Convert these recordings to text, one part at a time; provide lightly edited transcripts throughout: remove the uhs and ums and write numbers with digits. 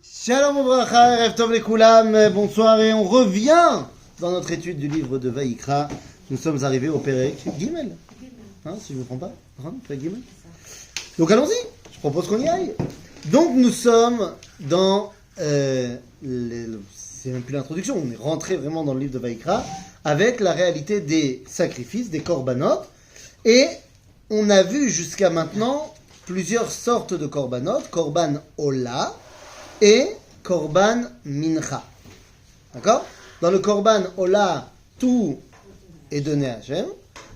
Shalom Obracha, Erev Tov Lekoulam, bonsoir et on revient dans notre étude du livre de Vaïkra. Nous sommes arrivés au Perek Gimel, si je ne me trompe pas, Perek Gimel. Donc allons-y, je propose qu'on y aille. Donc nous sommes dans, c'est même plus l'introduction, on est rentré vraiment dans le livre de Vaïkra avec la réalité des sacrifices, des korbanot, et on a vu jusqu'à maintenant plusieurs sortes de korbanot, korban ola et korban mincha. D'accord? Dans le korban ola, tout est donné à Hachem.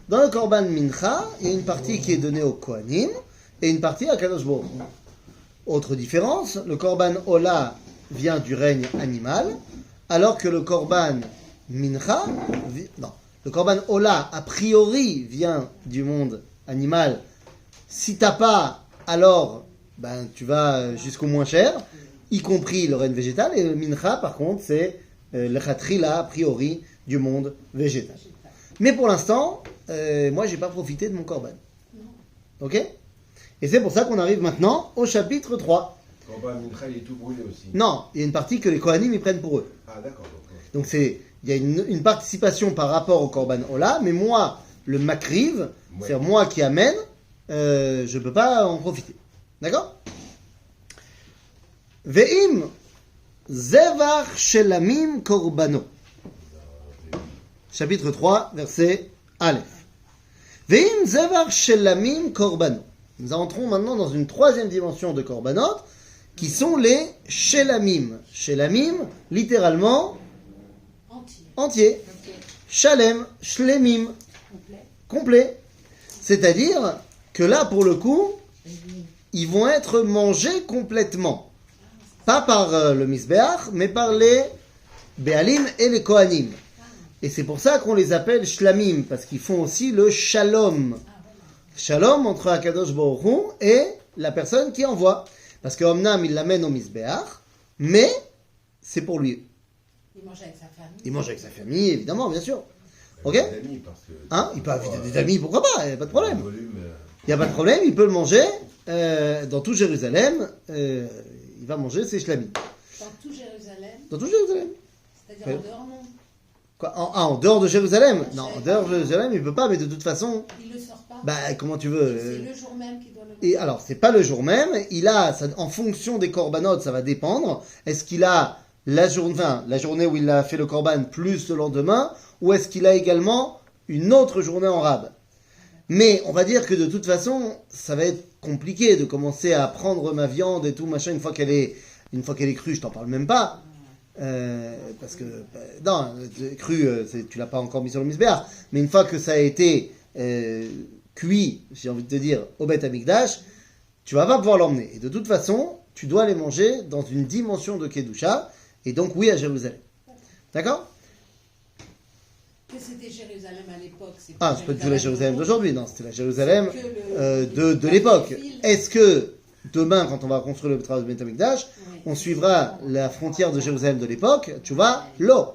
Dans le korban mincha, il y a une partie qui est donnée aux kohanim et une partie à Kadosh Baruch Hu. Autre différence, le korban ola vient du règne animal, alors que le korban mincha, le korban ola a priori vient du monde animal. Si t'as pas, alors tu vas jusqu'au moins cher, y compris le règne végétal, et le mincha par contre c'est le khatrila a priori du monde végétal. Mais pour l'instant, moi j'ai pas profité de mon korban. Ok? Et c'est pour ça qu'on arrive maintenant au chapitre 3. Le korban mincha il est tout brûlé aussi. Non, il y a une partie que les kohanim ils prennent pour eux. Ah d'accord. Donc il y a une participation par rapport au korban ola, mais moi, le makriv, c'est-à-dire moi qui amène, je ne peux pas en profiter. D'accord? Ve'im zevar shelamim korbano. Chapitre 3, verset Aleph. Ve'im zevar shelamim korbano. Nous entrons maintenant dans une troisième dimension de korbanot, qui sont les shelamim. Shelamim, littéralement, entier. Shalem, shlemim, complet. C'est-à-dire que là, pour le coup, ils vont être mangés complètement. Pas par le Misbeach, mais par les Béalim et les Kohanim. Et c'est pour ça qu'on les appelle shlamim, parce qu'ils font aussi le shalom. Shalom entre Akadosh Baruch Hu et la personne qui envoie. Parce que Omnam, il l'amène au Misbeach, mais c'est pour lui. Il mange avec sa famille. Il mange avec sa famille, évidemment, bien sûr. Ok? Des amis, parce que Il peut inviter des amis, pourquoi pas, il n'y a pas de problème. volume, Il n'y a pas de problème, il peut le manger dans tout Jérusalem. Il va manger ses shlamim. Dans tout Jérusalem, Dans tout Jérusalem. c'est-à-dire Oui. en dehors, non. Quoi, en dehors de Jérusalem? Non, en dehors de Jérusalem, il ne peut pas, mais de toute façon, Il ne le sort pas. comment tu veux C'est le jour même qu'il doit le Et alors, c'est pas le jour même, en fonction des korbanot, ça va dépendre. Est-ce qu'il a la journée où il a fait le korban plus le lendemain, ou est-ce qu'il a également une autre journée en rab? Mais on va dire que de toute façon, ça va être compliqué de commencer à prendre ma viande et tout, machin, une fois qu'elle est crue, je t'en parle même pas. Parce que, crue, tu l'as pas encore mis sur le misbéach, mais une fois que ça a été cuit, j'ai envie de te dire, au Beth Amikdash, tu vas pas pouvoir l'emmener. Et de toute façon, tu dois les manger dans une dimension de Kedusha, et donc oui, à Jérusalem. D'accord? Que c'était Jérusalem à l'époque. C'est C'est pas du tout la Jérusalem d'aujourd'hui, non, c'était la Jérusalem C'est que de l'époque. fil. Est-ce que demain, quand on va construire le travail de Beth Amikdash, Oui. on suivra la frontière de Jérusalem de l'époque, tu vois, l'eau.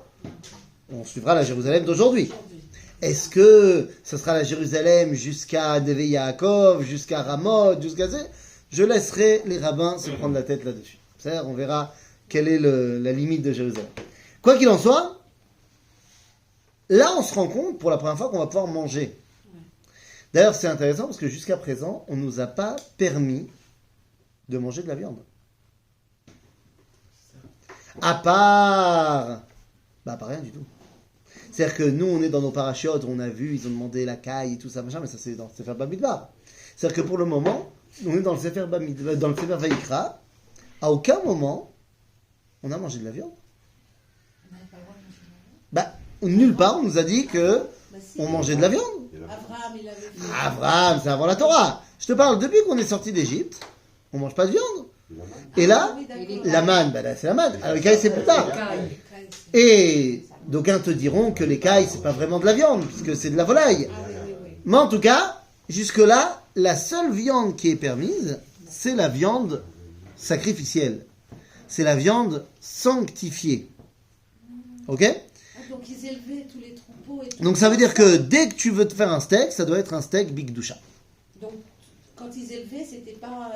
On suivra la Jérusalem d'aujourd'hui. Aujourd'hui. Est-ce que ce sera la Jérusalem jusqu'à Neve Yaakov, jusqu'à Ramoth, jusqu'à ça? Je laisserai les rabbins se prendre la tête là-dessus. C'est-à-dire, on verra quelle est la limite de Jérusalem. Quoi qu'il en soit, là on se rend compte pour la première fois qu'on va pouvoir manger. D'ailleurs, c'est intéressant parce que jusqu'à présent, on ne nous a pas permis de manger de la viande. À part... pas rien du tout. C'est-à-dire que nous, on est dans nos parachutes, on a vu, ils ont demandé la caille et tout ça, machin, mais ça c'est dans le Sefer Bamidbar. C'est-à-dire que pour le moment, on est dans le Sefer Bamidbar, dans le Sefer Vaïkra, à aucun moment, on a mangé de la viande. On n'avait pas le droit de manger de la viande. Nulle part, on nous a dit que Bah, si. on mangeait de la viande. Abraham, il avait dit. Abraham, c'est avant la Torah. Je te parle, depuis qu'on est sorti d'Égypte, on mange pas de viande. Et là, Oui, d'accord. la manne, là, c'est la manne. Alors, les cailles, c'est plus tard. Et d'aucuns te diront que les cailles, c'est pas vraiment de la viande, puisque c'est de la volaille. Ah oui. Mais en tout cas, jusque-là, la seule viande qui est permise, c'est la viande sacrificielle. C'est la viande sanctifiée. Ok? Donc ils élevaient tous les troupeaux et tout. Donc ça veut dire que dès que tu veux te faire un steak, ça doit être un steak Big Doucha. Donc Quand ils élevaient, c'était pas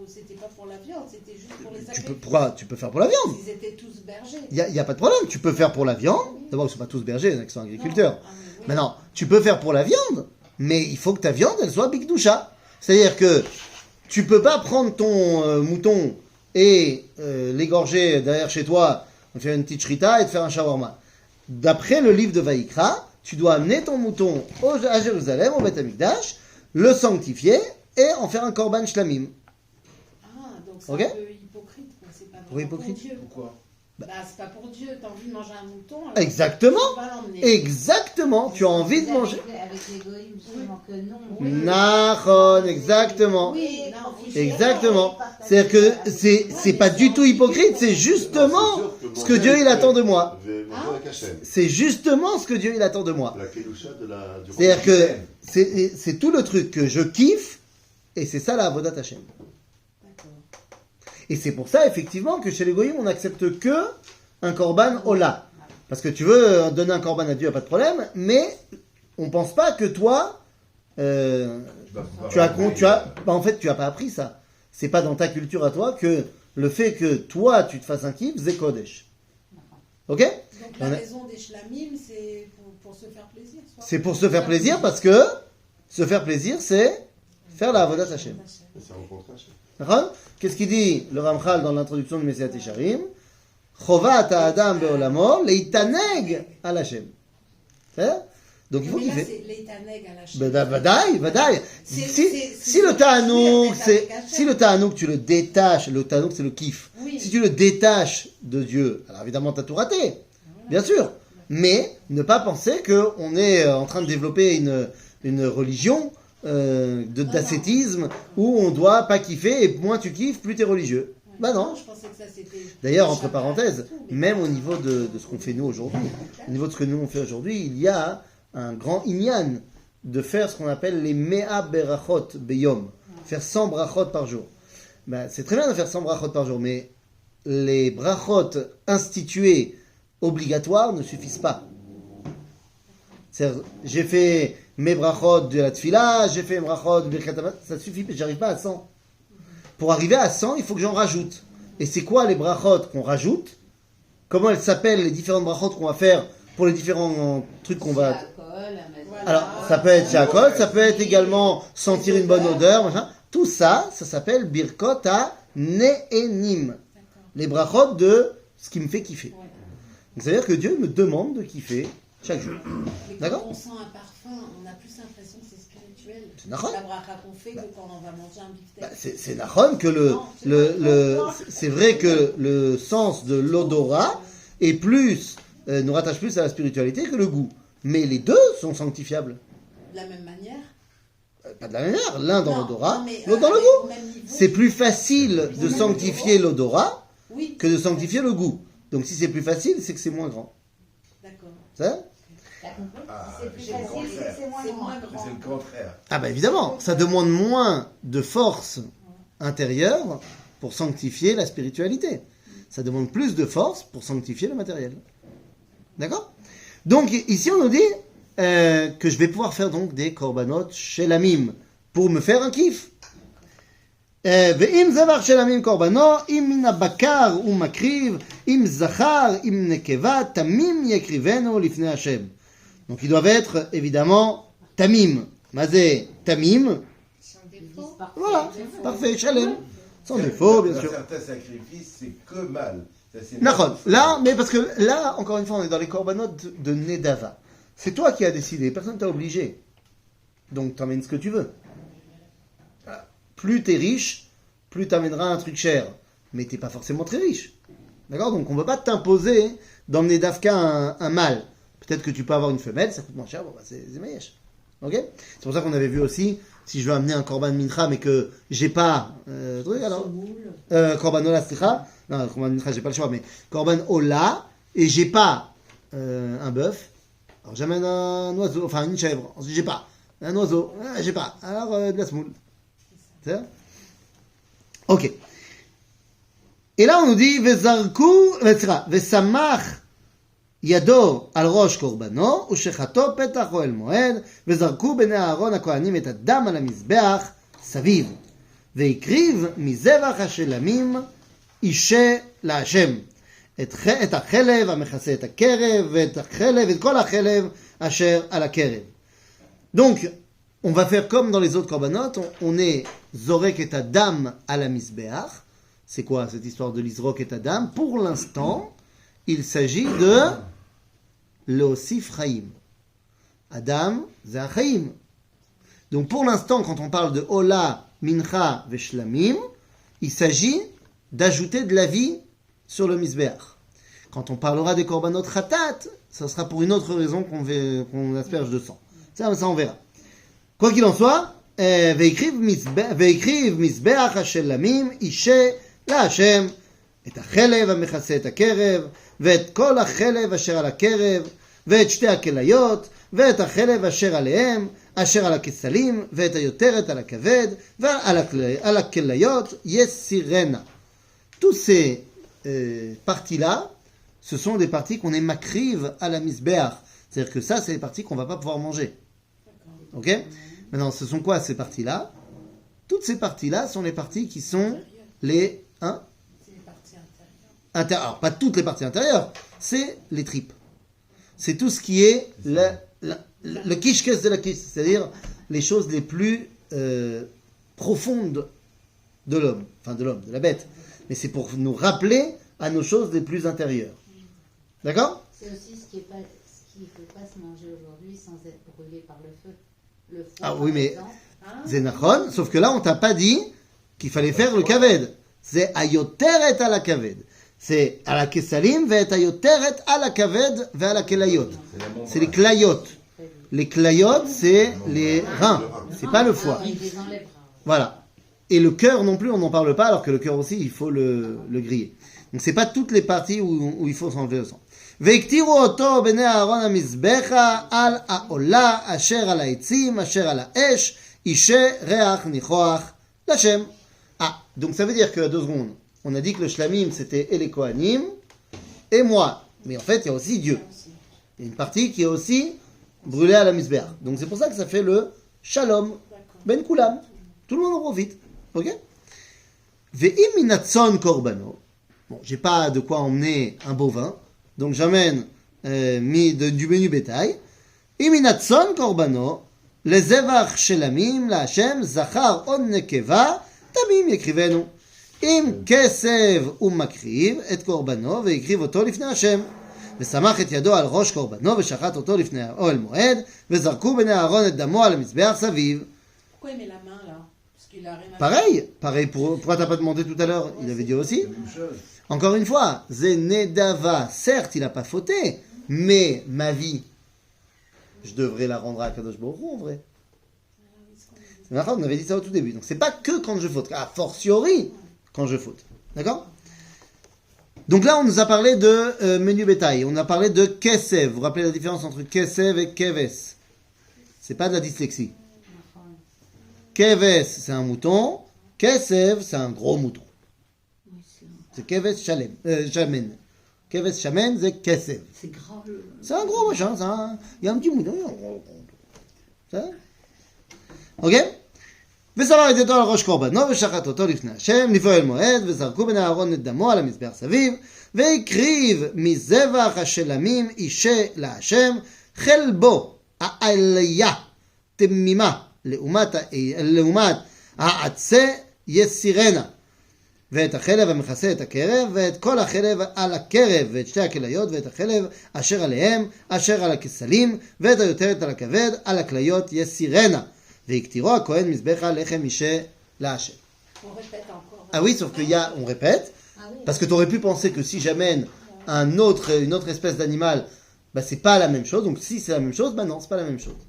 c'était pas pour la viande, c'était juste pour les sacrifices. Pourquoi tu peux faire pour la viande? Ils étaient tous bergers. Il y a pas de problème. Tu peux faire pour la viande. D'abord, ils sont pas tous bergers, il y en a qui sont agriculteurs. Non. Ah, mais oui. Maintenant, tu peux faire pour la viande, mais il faut que ta viande, elle soit bigdoucha. C'est-à-dire que tu peux pas prendre ton mouton et l'égorger derrière chez toi, faire une petite shrita et te faire un shawarma. D'après le livre de Vaïkra, tu dois amener ton mouton à Jérusalem, au Beth Amikdash, le sanctifier et en faire un korban shlamim. Ah, donc c'est Ok. un peu hypocrite, quoi. C'est pas Pour vraiment hypocrite. pour Dieu. Pourquoi? Bah, c'est pas pour Dieu, t'as envie de manger un mouton. alors Exactement. tu vas l'emmener. Exactement, tu as envie de manger. Avec les goïms, sûrement que non. Oui. Nahon, exactement. Oui, non, Exactement. C'est-à-dire que c'est pas du tout hypocrite, c'est justement ce que Dieu il attend de moi. C'est justement ce que Dieu il attend de moi. La kedusha du C'est-à-dire que c'est tout le truc que je kiffe et c'est ça la avodat Hashem. D'accord. Et c'est pour ça effectivement que chez les goyim on n'accepte que un korban ola. Parce que tu veux donner un korban à Dieu, pas de problème, mais on pense pas que toi tu as en fait tu as pas appris ça. C'est pas dans ta culture à toi que le fait que toi tu te fasses un kiff, c'est kodesh. Ok? Donc la On a- raison des shlamim, c'est pour se faire plaisir. soit. C'est pour se faire plaisir parce que se faire plaisir c'est faire la avodat Hashem. C'est rencontré Hachem. D'accord? Qu'est-ce qu'il dit le Ramchal dans l'introduction de Messiat Yesharim? Chovat ha'adam be'olamo leitaneg al Hashem. C'est-à-dire? Donc il faut Mais là, kiffer. c'est l'eitaneg à la chaîne. Vadaï. Si le ta'anouk, si le ta'anouk, tu le détaches, le ta'anouk c'est le kiff. Oui. Si tu le détaches de Dieu, alors évidemment t'as tout raté, bien sûr. Mais ne pas penser qu'on est en train de développer une religion d'ascétisme où on doit pas kiffer et moins tu kiffes, plus t'es religieux. Bah non. Je pensais que ça c'était. D'ailleurs, entre parenthèses, même au niveau de ce qu'on fait nous aujourd'hui, au niveau de ce que nous on fait aujourd'hui, il y a un grand inyan de faire ce qu'on appelle les mea berachot beyom, faire 100 brachot par jour. Ben, c'est très bien de faire 100 brachot par jour, mais les brachot instituées obligatoires ne suffisent pas. C'est-à-dire, j'ai fait mes brachot de la tfila, j'ai fait mes brachot de Birkat Hamazon, ça suffit, j'arrive pas à 100. Pour arriver à 100, il faut que j'en rajoute. Et c'est quoi les brachot qu'on rajoute? Comment elles s'appellent les différentes brachot qu'on va faire pour les différents trucs qu'on va... Voilà. Alors, ça peut être shakol, ça peut être également sentir une bonne odeur, machin. Tout ça, ça s'appelle birkot à ne'enim. Les brachot de ce qui me fait kiffer. Ouais. Donc, c'est-à-dire que Dieu me demande de kiffer chaque jour. Mais D'accord. quand on sent un parfum, on a plus l'impression que c'est spirituel. C'est nachon. La bracha qu'on fait que quand on va manger un Bah, beefsteak. c'est nachon que c'est vrai que le sens de l'odorat est plus, nous rattache plus à la spiritualité que le goût. Mais les deux sont sanctifiables. De la même manière. Pas de la même manière, l'un dans Non, l'odorat, non, mais, l'autre dans le avec goût. le même niveau. C'est plus facile de sanctifier l'odorat Oui. que de sanctifier le goût. Donc si c'est plus facile, c'est que c'est moins grand. D'accord. Ça T'as compris? Ah, C'est plus j'ai le facile, contraire. c'est moins C'est grand. moins C'est grand. le contraire. Ah bah évidemment, ça demande moins de force intérieure pour sanctifier la spiritualité. Ça demande plus de force pour sanctifier le matériel. D'accord? Donc ici on nous dit que je vais pouvoir faire donc des korbanot chez l'amim pour me faire un kiff. ואם זבח של עמים קורבנו, אם מן הבקר הוא מקריב, אם זכר, אם נקבה, תמים יקריבנו לפני השם. Donc ils doivent être évidemment tamim. מה זה tamim? Voilà, parfait, shalem. Sans défaut, bien Dans sûr. certains sacrifices, c'est que mal. Ça, c'est Nachon. Là, mais parce que là, encore une fois, on est dans les korbanot de Nedava. C'est toi qui as décidé, personne t'a obligé. Donc t'emmènes ce que tu veux. Plus t'es riche, plus t'amèneras un truc cher. Mais t'es pas forcément très riche. D'accord? Donc on ne peut pas t'imposer d'emmener d'Afka un mâle. Peut-être que tu peux avoir une femelle, ça coûte moins cher, bon bah c'est maïesh. Ok? C'est pour ça qu'on avait vu aussi, si je veux amener un korban mincha mais que j'ai pas truc alors. Korban ola, slicha. Non, korban mincha, j'ai pas le choix, mais korban ola, et j'ai pas un bœuf. Alors j'amène un oiseau, enfin une chèvre. Ensuite j'ai pas un oiseau, j'ai pas. Alors de la semoule. C'est ça? Ok. Et là on nous dit Vesamach ידו על ראש קורבנו, ושחטו פתח אוהל מועד, וזרקו בני אהרון הכהנים את הדם על המזבח, saviv. Veikriv mizevach hashelamim ishe la'Hashem. את החלב המכסה את הקרב, ואת החלב, את כל החלב אשר על הקרב. Donc, on va faire comme dans les autres korbanot, on est zorek et adam à la misbeach. C'est quoi cette histoire de l'izrok et adam? Pour l'instant, il s'agit de l'osif chaim. Adam, c'est un chaim. Donc pour l'instant, quand on parle de Ola, Mincha, Veshlamim, il s'agit d'ajouter de la vie sur le Mizbeach. Quand on parlera des Korbanot Khatat, ça sera pour une autre raison qu'on asperge de sang. Ça on verra. Quoi qu'il en soit, Veikriv Mizbeach Hashelamim, Ishe, LaHashem, את החלב המכסה את הקרב, ואת כל החלב אשר על הקרב, ואת שתי הכליות, ואת החלב אשר עליהם, אשר על הכסלים, ואת היותרת על הכבד, ועל הכליות יסירנה. Tous ces parties-là, ce sont des parties qu'on est makriv à la misbeach. C'est-à-dire que ça, c'est les parties qu'on ne va pas pouvoir manger. Ok? Maintenant, ce sont quoi ces parties-là? Toutes ces parties-là sont les parties qui sont les... Hein? C'est les parties intérieures. Alors, pas toutes les parties intérieures, c'est les tripes. C'est tout ce qui est le kishkes de la kish, c'est-à-dire les choses les plus profondes de l'homme, de la bête. Mais c'est pour nous rappeler à nos choses les plus intérieures. D'accord? C'est aussi ce qui ne peut pas se manger aujourd'hui sans être brûlé par le feu. Le foie, Ah oui, par mais exemple. Zénachon, sauf que là, on t'a pas dit qu'il fallait faire le kaved. C'est ayoteret à la kaved. C'est à la kesalim, ve ayoteret à la kaved, ve à la kelayot. C'est les klayot. Les klayot, c'est les reins. C'est pas le foie. Il les enlèvera. Voilà. Et le cœur non plus, on n'en parle pas, alors que le cœur aussi, il faut le griller. Donc c'est pas toutes les parties où il faut s'enlever le sang. והקטירו אותו בני אהרון המזבחה על העולה אשר על העצים אשר על האש אישה ריח ניחוח לשם. Ah, donc ça veut dire que, 2 secondes, on a dit que le shlamim c'était et les kohanim et moi. Mais en fait, il y a aussi Dieu. Il y a une partie qui est aussi brûlée à la misbeh. Donc c'est pour ça que ça fait le shalom ben kulam. Tout le monde en profite. Ok? Ve'im minatzon korbano. Bon, j'ai pas de quoi emmener un bovin. Donc j'amène du menu bétail. Iminatzon korbano, les zevach shelamim la Hashem zachar on nekeva tamim yekrivenu. Im kesev umakriv et korbano veikriv oto lifnei Hashem. ושמח את ידו על ראש קורבנו ושחט אותו לפני האוהל מועד וזרקו בני אהרון את דמו על המזבח סביב. Pourquoi il met la main là? Parce qu'il a rien à Pareil, pourquoi t'as pas demandé tout à l'heure? Il avait dit aussi. La même chose. Encore une fois, Zenedava, certes, il n'a pas fauté, mais ma vie, je devrais la rendre à Kadosh Baruch Hu, en vrai. On avait dit ça au tout début. Donc, c'est pas que quand je faute, a fortiori quand je faute. D'accord? Donc là, on nous a parlé de menu bétail. On a parlé de kesev. Vous vous rappelez la différence entre kesev et keves? C'est pas de la dyslexie. Keves, c'est un mouton. Kesev, c'est un gros mouton. C'est keves shamen. Keves shamen, c'est kesev. C'est grave. C'est un gros machin, il y a un petit mouton. Ça? Ok? ושמר את ידו על ראש קורבנו ושחט אותו לפני השם לפני אוהל מועד וזרקו בני אהרון את דמו על המזבח סביב והקריב מזבח השלמים אישה להשם חלבו העליה תמימה לעומת העצה יסירנה ואת החלב המכסה את הקרב ואת כל החלב על הקרב ואת שתי הכליות ואת החלב אשר עליהם אשר על הכסלים ואת היותרת על הכבד על הכליות יסירנה והקטירו הכהן מזבחה לחם אישה להשם. On répète encore. Ah oui, sauf qu'il y a, on répète, parce que tu aurais pu penser que si j'amène une autre espèce d'animal, bah c'est pas la même chose. Donc si c'est la même chose, bah non, c'est pas la même chose.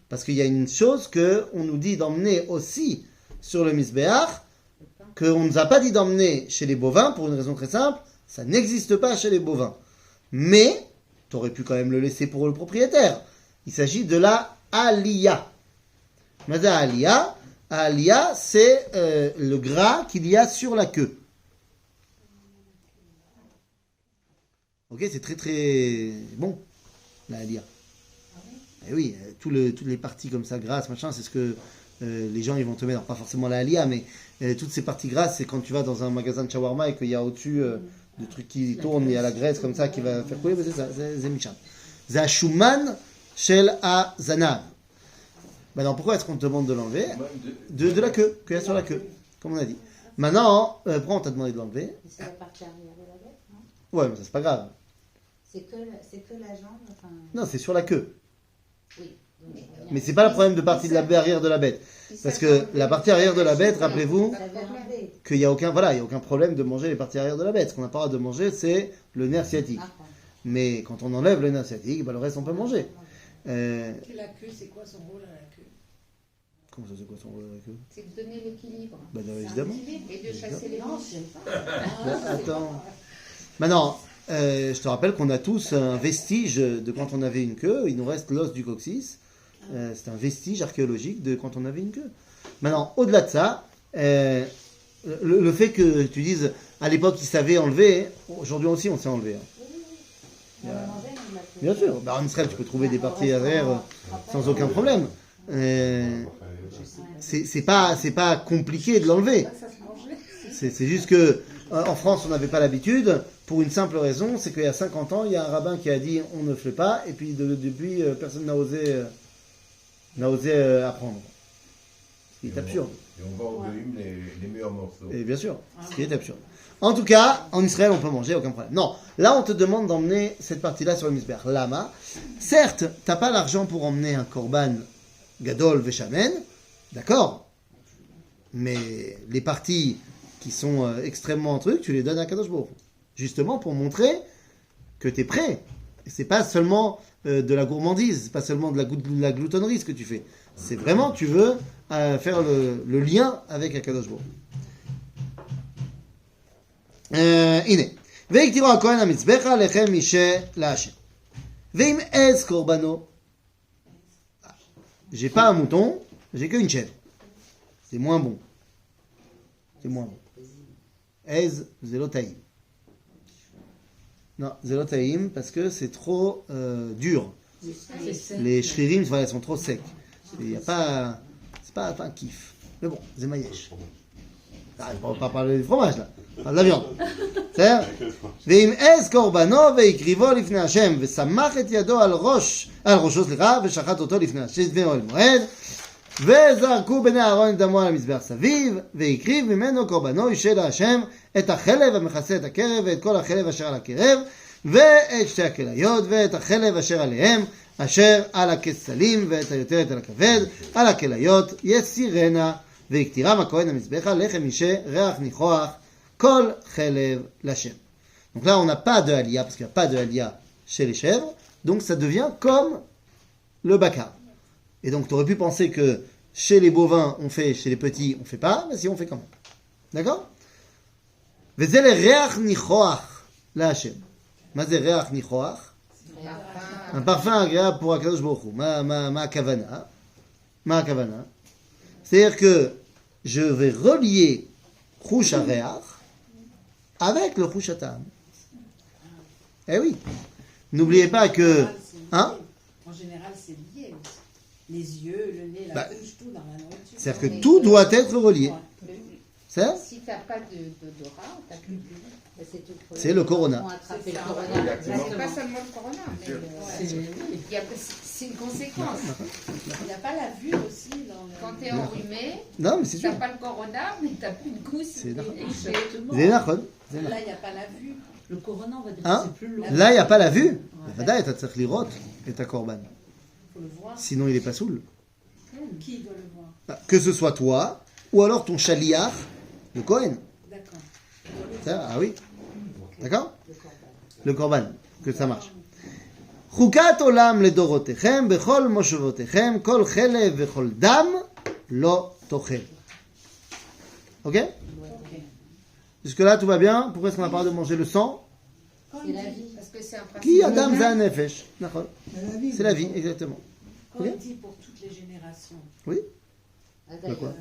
Parce qu'il y a une chose que on nous dit d'emmener aussi sur le misbéach, qu'on nous a pas dit d'emmener chez les bovins pour une raison très simple, ça n'existe pas chez les bovins. Mais tu aurais pu quand même le laisser pour le propriétaire. Il s'agit de la aliyah. Mais aliyah, c'est le gras qu'il y a sur la queue. Ok, c'est très très bon, la aliyah. Et oui, toutes les parties comme ça, grasses, machin, c'est ce que les gens ils vont te mettre, pas forcément la halia, mais toutes ces parties grasses, c'est quand tu vas dans un magasin de shawarma et qu'il y a au-dessus des trucs qui tournent, il y a la graisse comme ça qui va faire couler, c'est ça, c'est Michan. C'est Shuman Shel Azanav. Maintenant, pourquoi est-ce qu'on te demande de l'enlever? De la queue, qu'il y a sur la queue, comme on a dit. Maintenant, pourquoi on t'a demandé de l'enlever? C'est la partie arrière de la bête, non? Ouais, mais ça c'est pas grave. C'est que la jambe, enfin... Non, c'est sur la queue. Oui. Donc, Mais c'est pas le problème de partie de la arrière de la bête. Parce que la partie arrière de la bête, rappelez-vous, ça veut enlever. qu'il n'y a aucun, voilà, il y a aucun problème de manger les parties arrière de la bête. Ce qu'on n'a pas le droit de manger, c'est le nerf sciatique. Ah, bon. Mais quand on enlève le nerf sciatique, bah, le reste on peut manger. Et la queue, c'est quoi son rôle à la queue? Comment ça, c'est quoi son rôle avec eux? C'est de donner l'équilibre. Bah, non, évidemment. Et de chasser les Non, manches. j'aime pas. Bon, attends. Maintenant, je te rappelle qu'on a tous un vestige de quand on avait une queue. Il nous reste l'os du coccyx. C'est un vestige archéologique de quand on avait une queue. Maintenant, au-delà de ça, le fait que tu dises à l'époque ils savaient enlever, aujourd'hui aussi on sait enlever. Hein. On la mangeait, on la fait. Bien sûr, bah, en Israël tu peux trouver des parties arrière sans aucun problème. C'est pas compliqué de l'enlever. Ça se mangeait. C'est juste que en France on n'avait pas l'habitude pour une simple raison, c'est qu'il y a 50 ans il y a un rabbin qui a dit on ne fait pas et puis depuis personne n'a osé apprendre. Ce qui est absurde. Et on vend au Goïm les meilleurs morceaux. Et bien sûr, ce qui est absurde. En tout cas, en Israël, on peut manger, aucun problème. Non, là, on te demande d'emmener cette partie-là sur le misber. Lama. Certes, t'as pas l'argent pour emmener un korban gadol veshamen, d'accord, mais les parties qui sont extrêmement trucs, tu les donnes à Kadosh Baruch Hu. Justement pour montrer que tu es prêt. Et c'est pas seulement de la gourmandise, c'est pas seulement de la gloutonnerie ce que tu fais. C'est vraiment, tu veux faire le lien avec Akadosh Baruch Hu. הנה, ויקטירו הכהן המזבח לחם מישה להשם. ואם עז קורבנו, j'ai pas un mouton, j'ai qu'une chèvre. C'est moins bon. C'est moins bon. עז, זה לא טעים. Non, זה לא טעים parce que c'est trop dur. Les shririm, voilà, sont trop secs. Y a pas, c'est pas un kiff. Mais bon, c'est maïesh. On va pas parler du fromage là, on parle de la viande. בסדר? ואם עז קורבנו והקריבו לפני השם ושמח את ידו על ראשו, ושחט אותו לפני השם אוהל מועד, וזרקו בני אהרון את דמו על המזבח סביב, והקריב ממנו קורבנו אישה להשם את החלב המכסה את הקרב ואת כל החלב אשר על הקרב ואת שתי הכליות ואת החלב אשר עליהם אשר על הכסלים ואת היותרת על הכבד על הכליות יסירנה ויקטירם הכהן המזבחה לחם אישה ריח ניחוח כל חלב לשם. Donc là on n'a pas de halia parce qu'il n'y a pas de halia chez les chèvres, donc ça devient comme le bakar. Et donc tu aurais pu penser que chez les bovins on fait, chez les petits on fait pas, mais si on fait quand même. D'accord? וזה לריח ניחוח להשם. מה זה ריח ניחוח? Un parfum agréable pour Akadosh Baruch Hu. Ma הכוונה? מה הכוונה? C'est-à-dire que je vais relier Chouch HaReach avec le Chouch HaTa'am. Eh oui. N'oubliez pas que... Hein? En général, c'est lié aussi. Les yeux, le nez, la bouche, tout dans la nourriture. C'est-à-dire que tout doit être relié. Ouais. C'est ça? Si tu n'as pas d'odorat, tu n'as plus de but. C'est tout le C'est le corona. Ils vont attraper C'est le ça. corona. C'est pas seulement le corona, mais c'est une conséquence. Il n'y a pas la vue aussi dans le... Quand tu es enrhumé, Non, mais c'est tu n'as sûr. pas le corona, mais tu n'as plus de goût. C'est d'accord. Exactement. C'est nachon. Là, il n'y a pas la vue. Le corona, on va dire Hein? que c'est plus long. Là, il n'y a pas la vue. Badaï, אתה צריך לראות את הקורבן. Il faut le voir. Sinon, il n'est pas saoul. Qui doit le voir? Que ce soit toi, ou alors ton chaliach, le Kohen. D'accord. Ça, ah oui. D'accord? Le korban, que ça marche. חוקת עולם לדורותיכם, בכל מושבותיכם, כל חלב וכל דם, לא תאכל. Ok? Jusque-là, tout va bien? Pourquoi est-ce qu'on n'a pas le droit de manger le sang? C'est la vie. Parce que c'est un principe. Qui Adam za nefesh. D'accord. C'est la vie, exactement. Quand Ok. il dit pour toutes les générations, Oui? Adaïa. quoi?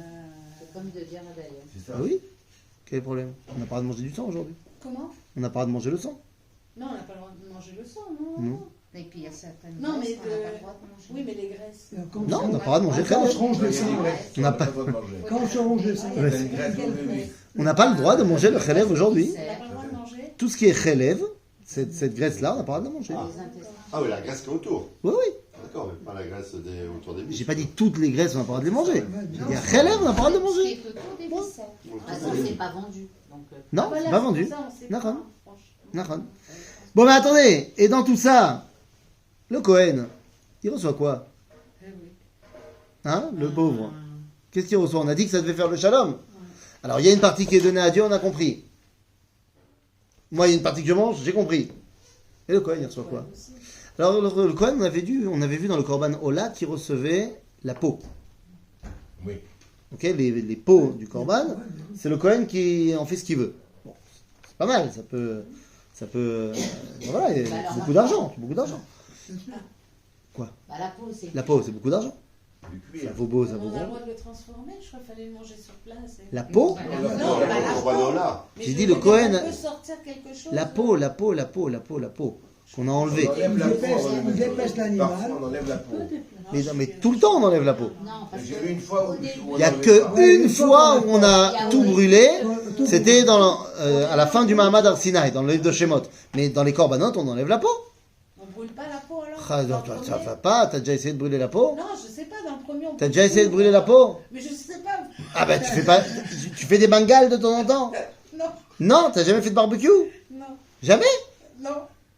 C'est comme de dire Adaïa. C'est Ah ça. oui? Quel est le problème? On n'a pas le droit de manger du sang aujourd'hui. comment? On n'a pas le droit de manger le sang. Non, on n'a pas le droit de manger le sang, non. Non. Et puis il y a certaines Non, graisses mais qu'on n'a pas le droit de manger. Oui, mais les graisses. Non, on n'a pas le droit de manger Quand on Khalef. se ronge le sein, On n'a pas- quand on se ronge le sein, T'as une graisse au début. On n'a pas le droit de manger le Khalef aujourd'hui. On n'a pas le droit de manger. Tout ce qui est Khalef, cette graisse-là, on n'a pas le droit de la manger. Les intestins. Ah oui, la graisse qui est autour. Oui, oui. D'accord, mais pas la graisse autour des muscles. J'ai pas dit toutes les graisses, on n'a pas le droit de les manger. J'ai dit Khalef, on n'a pas le droit de Ce qui manger. est autour des viscères. De toute façon, c'est pas vendu. Donc, Non, Voilà, c'est pas c'est vendu. pour ça, on sait D'accord. pas, franchement. D'accord. Bon, mais attendez, et dans tout ça, le Cohen, il reçoit quoi? Hein, le pauvre. Qu'est-ce qu'il reçoit? On a dit que ça devait faire le shalom. Alors, il y a une partie qui est donnée à Dieu, on a compris. Moi, il y a une partie que je mange, j'ai compris. Et le Cohen, il reçoit quoi? Alors, le Cohen, on avait vu dans le Korban Ola qu'il recevait la peau. Oui. Ok, les peaux du Korban, c'est le Cohen qui en fait ce qu'il veut. Bon, c'est pas mal, ça peut, voilà, et c'est beaucoup d'argent, bah, la peau, c'est. La peau, c'est beaucoup d'argent. Du Ça cuir. vaut beau, ça vaut On a le gros. droit de le transformer, je crois qu'il fallait le manger sur place. La peau, Non, bah, la peau. là. Mais J'ai je dit veux le dire, Cohen- on peut sortir quelque chose. la peau, qu'on a enlevée. On enlève la peau, on il dépêche l'animal. Parfois, on enlève la peau. Mais tout le temps, on enlève la peau. Non, parce J'ai que. vu une fois où Il n'y a qu'une fois où on a tout brûlé, c'était à la fin du Mahamad Arsinaï, dans le livre de Shemot. Mais dans les Korbanot, on enlève la peau. On brûle pas la peau alors Ah, Dans non, le ça premier va pas, t'as déjà essayé de brûler la peau? Non, je sais pas, dans le premier on T'as brûle déjà essayé de tout. brûler la peau? Mais je sais pas. Ah ben tu fais des bengales de temps en temps? Non, Non, t'as jamais fait de barbecue? non, Jamais? non.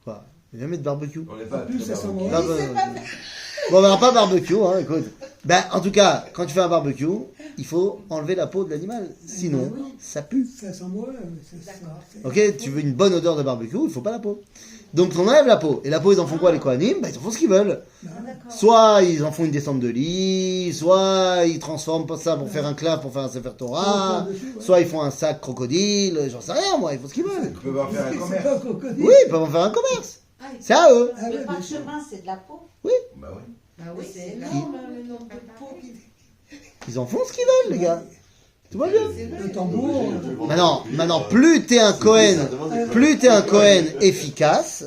Quoi? Jamais de barbecue? On n'est pas Plus, ça sent très mauvais. Non, Oui, c'est pas Bon, ben, pas barbecue, hein, écoute. Ben, en tout cas, quand tu fais un barbecue, il faut enlever la peau de l'animal. Sinon, ça pue. Ça sent mauvais. Ok, tu veux une bonne odeur de barbecue, il faut pas la peau. Donc, on enlève la peau. Et la peau, ils en font quoi, les Kohanim? Ben, ils en font ce qu'ils veulent. d'accord. Soit ils en font une descente de lit, soit ils transforment ça pour faire un clav, pour faire un Sefer Torah, soit ils font un sac crocodile, j'en sais rien, moi, ils font ce qu'ils veulent. Ils peuvent en faire un C'est commerce. pas un crocodile. Oui, ils peuvent en faire un commerce. Ah, il- C'est à eux. Ah ouais, Le bien sûr. parchemin, c'est de la peau. Bah oui. Bah Mais oui, c'est c'est énorme le nombre de peaux qui. Ils en font ce qu'ils veulent, les gars. Tout va bien. Le tambour. Maintenant, plus t'es un Cohen, plus t'es un Cohen efficace,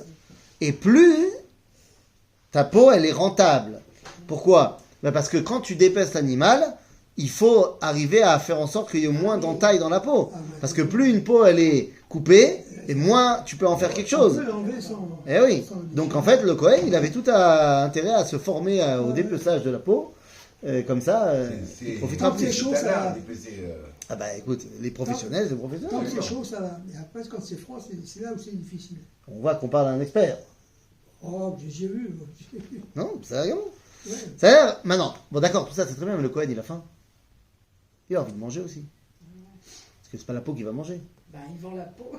et plus ta peau, elle est rentable. Pourquoi? Ben parce que quand tu dépèces l'animal, il faut arriver à faire en sorte qu'il y ait moins d'entailles dans la peau. Parce que plus une peau, elle est coupée, et moins tu peux en faire quelque On chose. peut l'enlever sans. Eh oui. Donc en fait, le Cohen, il avait tout intérêt à se former au dépeçage de la peau. Comme ça, il profitera Tant que c'est plus. chaud, ça va. Ah bah écoute, les professionnels, c'est Tant que professionnels. c'est chaud, ça va. Mais après, quand c'est froid, c'est là où c'est difficile. On voit qu'on parle d'un expert. Oh, j'ai vu. Non, sérieux. Ouais. Ça a l'air. Maintenant, bon d'accord, tout ça c'est très bien, mais le Cohen il a faim. Il a envie de manger aussi. Parce que c'est pas la peau qu'il va manger. Bah, ils vendent la peau.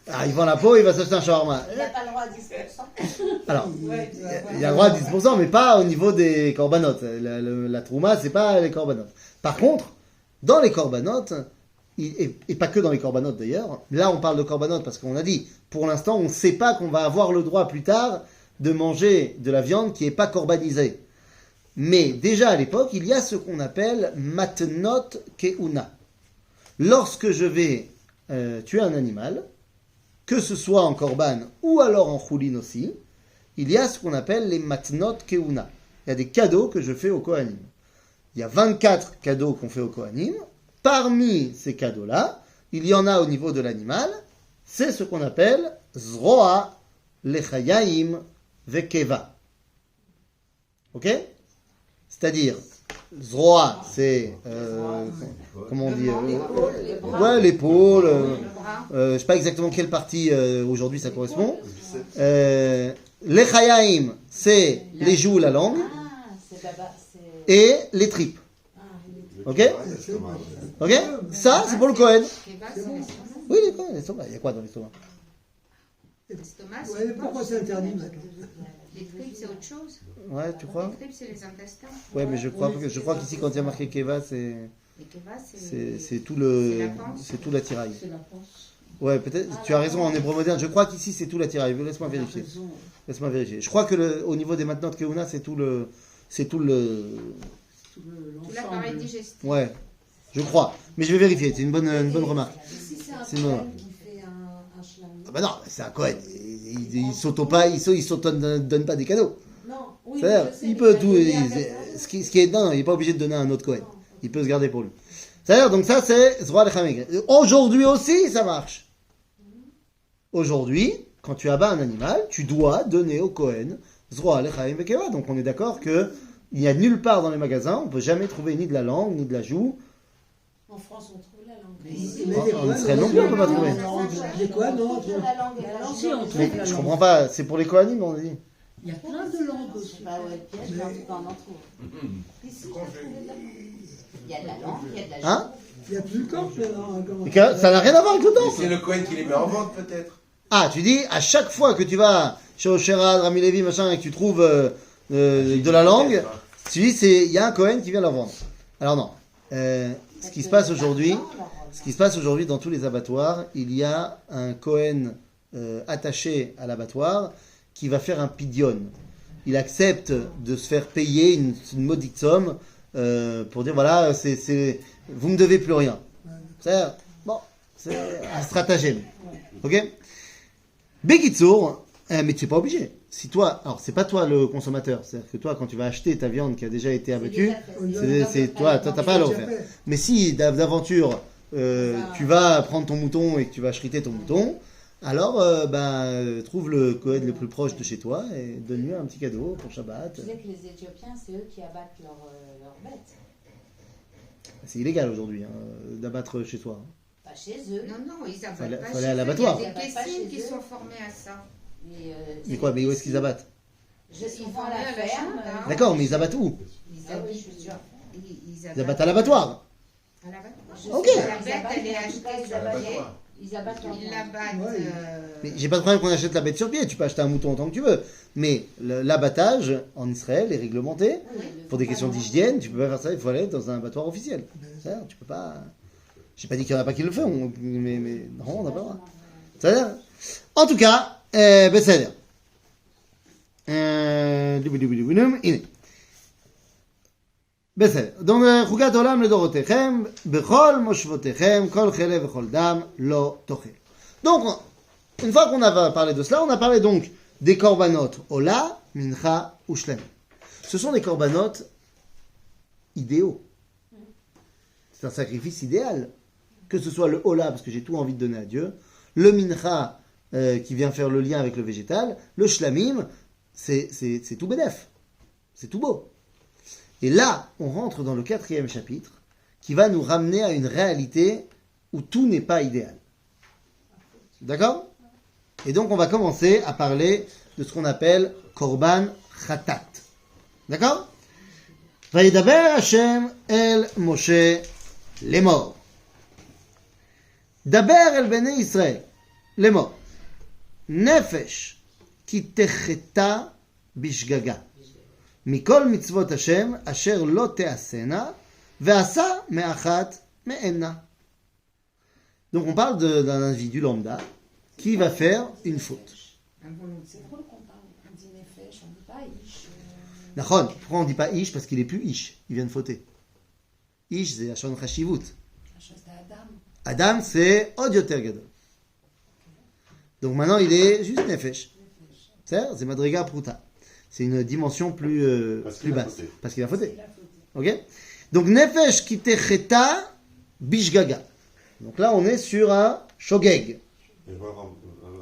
Ah, il vend la peau, il va s'acheter un shawarma. Il n'a pas le droit à 10%. Alors, Ouais, il a le droit à 10%, mais pas au niveau des corbanotes. La trouma, c'est pas les corbanotes. Par contre, dans les corbanotes, et pas que dans les corbanotes d'ailleurs, là on parle de corbanotes parce qu'on a dit, pour l'instant on ne sait pas qu'on va avoir le droit plus tard de manger de la viande qui n'est pas corbanisée. Mais déjà à l'époque, il y a ce qu'on appelle matnot keuna. Lorsque je vais tuer un animal, que ce soit en korban ou alors en choulin aussi, il y a ce qu'on appelle les matnot keuna. Il y a des cadeaux que je fais au Kohanim. Il y a 24 cadeaux qu'on fait au Kohanim. Parmi ces cadeaux-là, il y en a au niveau de l'animal, c'est ce qu'on appelle zroa lechayaim vekeva. Ok? C'est-à-dire, zroa, c'est comment on dit ouais, l'épaule. Je sais pas exactement quelle partie aujourd'hui ça correspond. Lechayaim, c'est les joues, la langue, Ah, c'est là-bas. et les tripes. Ok? Ok? Ça, c'est pour le Cohen. Keva, c'est l'estomac. Oui, les Cohen, l'estomac. Il y a quoi dans l'estomac? L'estomac, Ouais, c'est pourquoi c'est interdit maintenant? les tripes, c'est autre chose. Ouais, tu crois? Les tripes, c'est les intestins. Ouais, mais je crois qu'ici, quand il y a marqué Keva, c'est Les keva, c'est tout le, c'est la panse. c'est tout l'attirail. C'est la pense. Ouais, peut-être, tu as raison en hébreu moderne. Je crois qu'ici, c'est tout l'attirail. Laisse-moi vérifier. Laisse-moi vérifier. Je crois que au niveau des maintenant de Keuna, c'est tout le, tout l'appareil digestif. ouais, je crois. Mais je vais vérifier. C'est une bonne remarque. Et si c'est un C'est bon. Cohen qui fait un shlam. Ah bah non, c'est un Cohen. il s'auto-donne pas des cadeaux. Non, oui, C'est-à-dire, mais je sais, il mais peut il a tout. donné à quelqu'un. Ce qui est non, il n'est pas obligé de donner à un autre Cohen. Il peut se garder pour lui. C'est-à-dire, donc ça, c'est Zroa Lecha Megret. Aujourd'hui aussi, ça marche. Aujourd'hui, quand tu abats un animal, tu dois donner au Cohen Zroa Lecha Megret. Donc on est d'accord que il n'y a nulle part dans les magasins, on ne peut jamais trouver ni de la langue, ni de la joue. En France, on trouve la langue. En Israël non plus, on ne peut pas trouver. Les quoi, non La langue et la langue. Si, on trouve Mais la je langue. comprends pas, c'est pour les Kohanim, on a dit. Il y a plein de langues Je aussi. sais pas où est le piège, mais en tout cas, on en trouve. Ici, j'ai trouvé de la langue. Il y a de la langue, il y a de la Hein Il n'y a plus le temps maintenant. Et que ça n'a rien à voir avec le temps. C'est le Cohen qui les met en vente, peut-être. Ah, tu dis, à chaque fois que tu vas chez Osherad, Rami Levi, machin, et que tu trouves de la langue, tu dis, il y a un Cohen qui vient la vendre. Alors non. Ce qui se passe aujourd'hui, dans tous les abattoirs, il y a un Cohen attaché à l'abattoir qui va faire un pidion. Il accepte de se faire payer une modique somme pour dire voilà, vous ne devez plus rien. C'est un stratagème. Ok? Bekitsour, mais tu n'es pas obligé. Si toi, alors c'est pas toi le consommateur, c'est-à-dire que toi quand tu vas acheter ta viande qui a déjà été abattue, c'est toi, t'as pas à le faire. Mais si d'aventure tu vas prendre ton mouton et que tu vas shriter ton mouton, alors trouve le Cohen le plus proche de chez toi et donne-lui un petit cadeau pour Shabbat. Tu sais que les Éthiopiens, c'est eux qui abattent leurs bêtes. C'est illégal aujourd'hui d'abattre chez toi. Pas chez eux. Non, non, ils abattent Fallait- pas fallait chez à eux. l'abattoir. Il y a des Ils abattent pas caissines chez qui eux. sont formées à ça. Mais quoi, mais où est-ce qu'ils abattent? Ils Ils sont vont à la à la ferme. chambre, hein. D'accord, mais ils abattent où? Ils Ah oui, abattent, je suis sûre. Ils abattent à l'abattoir. À l'abattoir. Je Ok. sais pas, La ils bête, abattent, elle est mais en tout achetée cas, ils sur abattent- pied. Ils abattent leur Ils viande. l'abattent. Ouais. Mais j'ai pas de problème qu'on achète la bête sur pied, tu peux acheter un mouton autant que tu veux. Mais l'abattage en Israël est réglementé. Pour des questions d'hygiène, tu peux pas faire ça, il faut aller dans un abattoir officiel. C'est-à-dire, tu peux pas. J'ai pas dit qu'il y en a pas qui le font, mais non, on n'a pas le droit. C'est-à-dire, en tout cas, בסדר. הנה. בסדר. donc, חוקת עולם לדורותיכם, בכל מושבותיכם, כל חלב וכל דם לא תאכל. Donc, une fois qu'on a parlé de cela, on a parlé donc des korbanot Ola, Mincha ou Shlem. Ce sont des korbanot idéaux. C'est un sacrifice idéal. Que ce soit le Ola, parce que j'ai tout envie de donner à Dieu, le Mincha, qui vient faire le lien avec le végétal, le Shlamim, c'est tout bénef. C'est tout beau. Et là, on rentre dans le 4e chapitre, qui va nous ramener à une réalité où tout n'est pas idéal. D'accord? Et donc, on va commencer à parler de ce qu'on appelle Korban Khatat. D'accord? וידבר השם אל משה לאמור. דבר אל בני ישראל לאמור. נפש כי תחטא בשגגה. מכל מצוות השם אשר לא תעשנה, ועשה מאחת מהנה. Donc on parle d'un individu lambda qui va faire une faute. C'est drôle qu'on parle. On dit Nefesh, on dit pas Ish. Nachon, pourquoi on ne dit pas Ish? Parce qu'il est plus Ish, il vient de fauter. Ish, c'est Hashon Chashivut. La chose d'Adam. Adam, c'est Od Yoter Gadol. Donc maintenant, il est juste Nefesh. C'est Madriga Pruta. C'est une dimension plus Parce plus qu'il a basse. fauté. Parce qu'il a fauté. Il a fauté. Ok? Donc Nefesh qui techeta bishgaga. Donc là, on est sur un shogeg, Et voir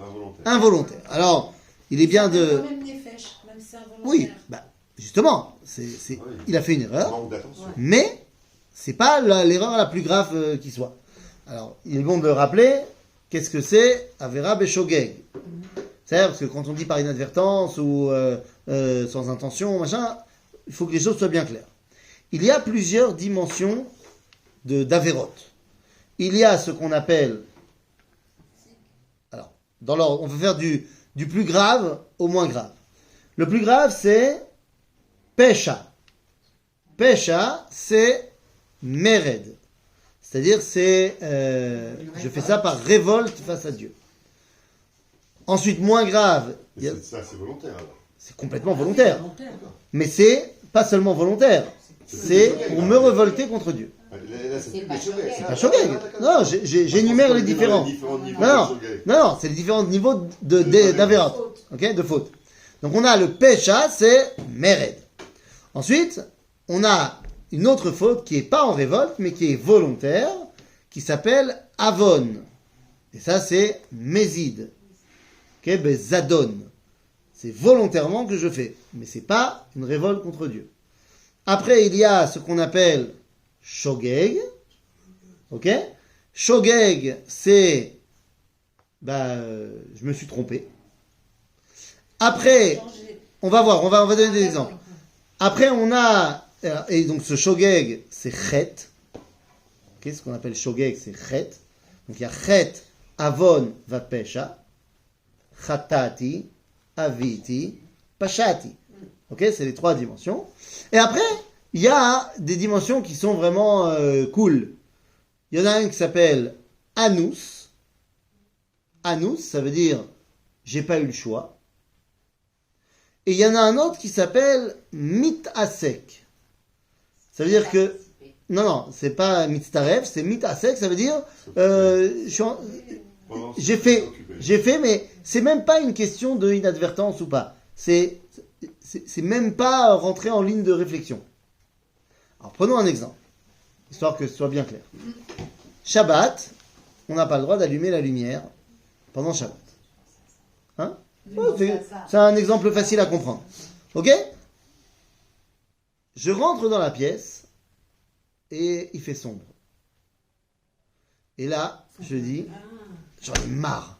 involontaire. involontaire. Alors, il est bien C'est de... quand même Nefesh, même si c'est involontaire. Oui, bah, justement, Oui. il a fait une erreur, Manque d'attention. mais c'est pas l'erreur la plus grave qui soit. Alors, il est bon de le rappeler, qu'est-ce que c'est Avera Beshogeg? C'est-à-dire, parce que quand on dit par inadvertance ou sans intention, machin, il faut que les choses soient bien claires. Il y a plusieurs dimensions d'Averot. Il y a ce qu'on appelle... Alors, dans l'ordre, on peut faire du plus grave au moins grave. Le plus grave, c'est Pesha. Pesha, c'est Mered. C'est-à-dire, c'est je fais ça par révolte face à Dieu. Ensuite, moins grave, Et ça, c'est volontaire alors. c'est complètement volontaire. Volontaire. Mais c'est pas seulement volontaire, c'est pour me révolter contre Dieu. Ah, Là, c'est C'est plus pas les shogeg. shogeg. Pas shogeg. Non, j'énumère les différents. Non, Non, c'est les différents niveaux d'Avérat, ok, de faute. Donc on a le Pesha, c'est Mered. Ensuite, on a une autre faute qui est pas en révolte, mais qui est volontaire, qui s'appelle Avon. Et ça, c'est Mézid. Ok, Zadon. C'est volontairement que je fais, mais c'est pas une révolte contre Dieu. Après, il y a ce qu'on appelle Shogeg. Ok? Shogeg, c'est je me suis trompé. Après, on va voir, on va donner des exemples. Après, on a, et donc ce Shogeg, c'est Chet. Ok, ce qu'on appelle Shogeg, c'est Chet. Donc il y a Chet, Avon, Vapesha, Chatati, Aviti, Pashati. Ok, c'est les trois dimensions. Et après, il y a des dimensions qui sont vraiment cool. Il y en a une qui s'appelle Anus. Anus, ça veut dire j'ai pas eu le choix. Et il y en a un autre qui s'appelle Mitasek. Ça veut dire que non, c'est pas Mitzaref, c'est Mitasek. Ça veut dire j'ai fait, mais c'est même pas une question de inadvertance ou pas. C'est même pas rentrer en ligne de réflexion. Alors prenons un exemple, histoire que ce soit bien clair. Shabbat, on n'a pas le droit d'allumer la lumière pendant Shabbat. Hein? C'est un exemple facile à comprendre. Ok? Je rentre dans la pièce et il fait sombre. Et là, je dis, j'en ai marre.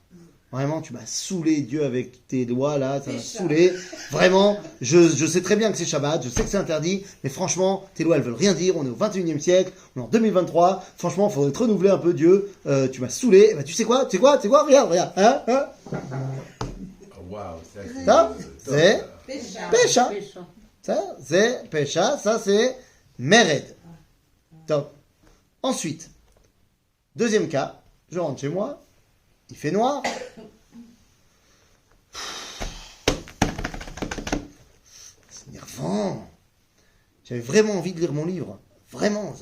Vraiment, tu m'as saoulé, Dieu, avec tes doigts, là, ça m'a saoulé. Vraiment, je sais très bien que c'est Shabbat, je sais que c'est interdit, mais franchement, tes lois, elles veulent rien dire, on est au 21e siècle, on est en 2023, franchement, il faudrait te renouveler un peu, Dieu, tu m'as saoulé. Tu sais quoi, regarde, hein? Waouh, Ça, c'est Pesha. Péchant. Ça, c'est Pesha, ça, c'est Mered. Top. Ensuite, deuxième cas, je rentre chez moi, il fait noir. C'est énervant. J'avais vraiment envie de lire mon livre. Vraiment.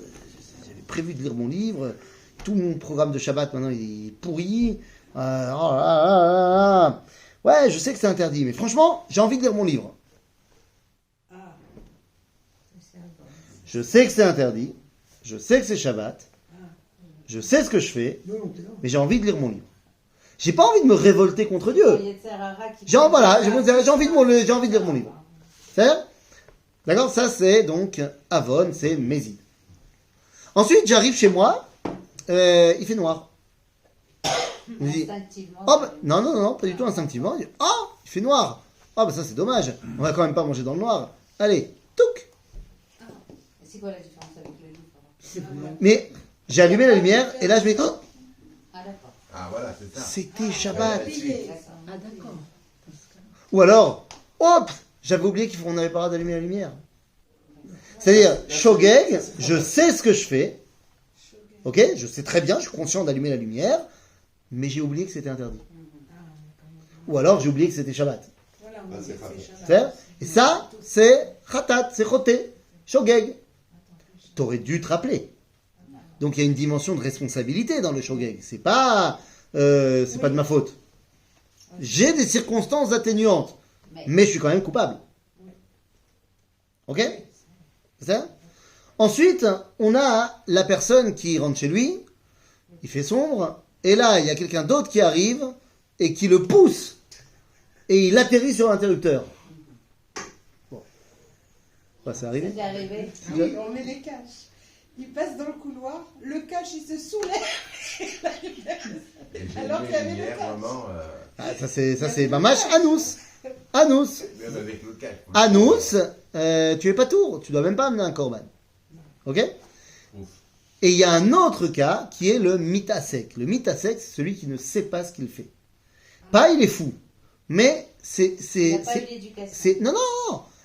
J'avais prévu de lire mon livre. Tout mon programme de Shabbat, maintenant, il est pourri. Oh là là là là. Ouais, je sais que c'est interdit, mais franchement, j'ai envie de lire mon livre. Je sais que c'est interdit. Je sais que c'est Shabbat. Je sais ce que je fais. Mais j'ai envie de lire mon livre. J'ai pas envie de me révolter contre Dieu. J'ai envie de lire mon livre. C'est d'accord? Ça, c'est donc Avon, c'est Mézid. Ensuite, j'arrive chez moi. Il fait noir. Je dis, oh, non, pas du tout instinctivement. Je dis, oh, il fait noir. Oh, ça c'est dommage. On va quand même pas manger dans le noir. Allez, touc. C'est quoi la différence avec le livre? Mais j'ai allumé la lumière et là je me dis, oh, Ah, d'accord. Ah voilà, c'est ça. c'était Shabbat. Ah, d'accord. Ou alors, hop, j'avais oublié qu'on n'avait pas le droit d'allumer la lumière. C'est-à-dire, Shogeg, je sais ce que je fais. Ok, je sais très bien, je suis conscient d'allumer la lumière, mais j'ai oublié que c'était interdit. Ou alors j'ai oublié que c'était Shabbat. Voilà, on dit que c'est C'est- Shabbat. Et ça, c'est Khatat, c'est Choté, Shogeg. T'aurais dû te rappeler. Donc il y a une dimension de responsabilité dans le Shogeg. C'est pas de ma faute. J'ai des circonstances atténuantes, mais je suis quand même coupable. Ok? C'est ça? Ensuite, on a la personne qui rentre chez lui, il fait sombre, et là, il y a quelqu'un d'autre qui arrive et qui le pousse, et il atterrit sur l'interrupteur. Bon. Bah, c'est arrivé. C'est arrivé. Oui, on met les caches. Il passe dans le couloir, le cache, il se soulève. Alors qu'il y avait le cache. Vraiment, Ah, ça c'est Mamash Anous. Anous. même avec le cache. Anous, tu es pas tour, tu dois même pas amener un korban. Ok? Ouf. Et il y a un autre cas qui est le mitasek. Le mitasek, c'est celui qui ne sait pas ce qu'il fait. Pas il est fou, mais Il n'a pas eu l'éducation. non.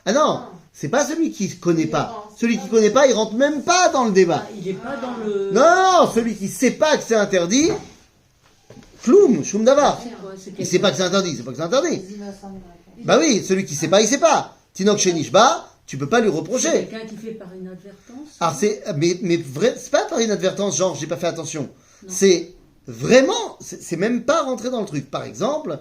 Ah non, c'est pas celui qui connaît pas. Celui qui connaît pas, il rentre même pas dans le débat. Ah, il est pas dans le. Non, celui qui sait pas que c'est interdit, Kloum, Shum Davar. C'est quoi? C'est Il quel- sait pas que c'est interdit, c'est pas que c'est interdit. Les innocents de la fête. Bah oui, celui qui sait pas, il sait pas. Tinok Shenishba, tu peux pas lui C'est reprocher. quelqu'un qui fait par inadvertance. Alors mais vrai, c'est pas par inadvertance, genre j'ai pas fait attention. Non. C'est vraiment, c'est même pas rentré dans le truc. Par exemple,